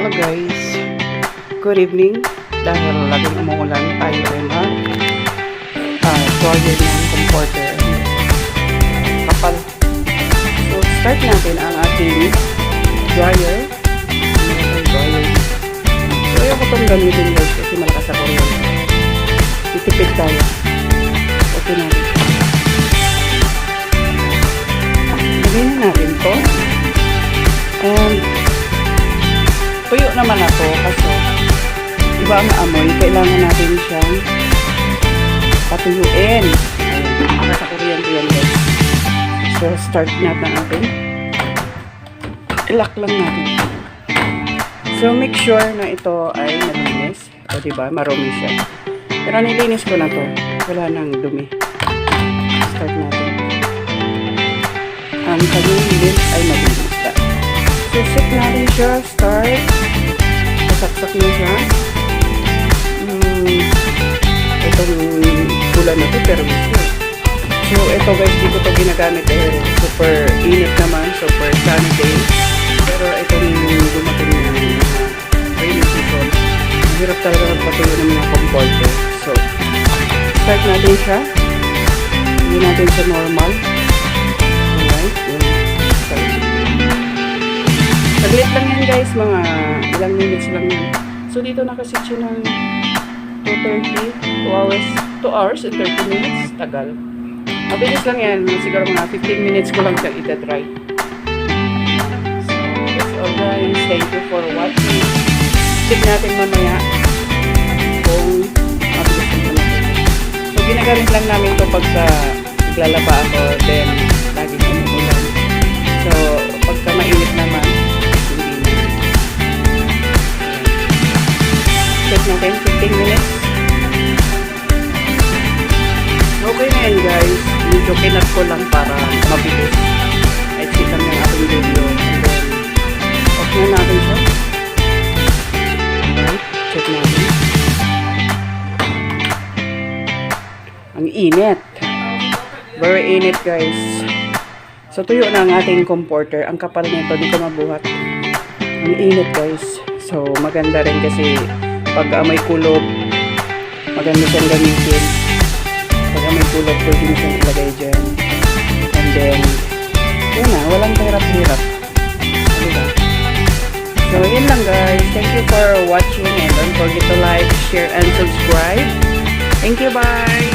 Hello guys, good evening. Dahil laging umuulan, tayo ay mag-dryer ng comforter. Kapal. So start natin ang ating dryer. So ayaw ko itong gamitin guys kasi malakas ako rin. Titipid tayo. Okay natin. Lagyan na natin ito. And tuyo naman ako kasi iba ang amoy. Kailangan natin siyang patuyuin. Ayan, sa kuryente yan guys. So start natin. I-lock lang natin. So make sure na ito ay malinis. O diba, marumi siya. Pero nilinis ko na to. Wala nang dumi. Start natin. Ang kanyang lid ay malinis na. So set natin siya. Start. Pasaksak na siya. Itong bulan na to pero gusto. So ito guys, dito to ginagamit dahil super init naman. Super sunny day. Pero itong dumating na rainy season, mahirap talaga magpatuloy ng mga comforter. So, start natin siya. Hindi natin siya normal. Alright. Saglit lang yan guys, mga ilang minutes lang yan. So, dito nakasit siya ng 2 hours and 30 minutes. Tagal. Mabilis lang yan. Siguro mga 15 minutes ko lang siya itatry. Guys, thank you for watching. Check natin mamaya kung mabilis na natin. So, ginagamit lang namin ito pagka naglalaba ako, then laging umuulan. So, pagka mainit naman, hindi na. Check natin, 15 minutes. Okay na yan guys. Medyo kinat ko lang para mabilis. Ay, sitam yung ating video. Na natin siya. Okay, check natin. Ang init. Very init guys. So tuyo na ang ating comforter. Ang kapal nito, di ko mabuhat. Ang init guys. So maganda rin kasi pag may kulob, maganda siyang gamitin. Pag may kulob, pwede mo siyang ilagay dyan. And then, yun na, walang hirap-hirap. So, yun lang guys. Thank you for watching and don't forget to like, share, and subscribe. Thank you. Bye!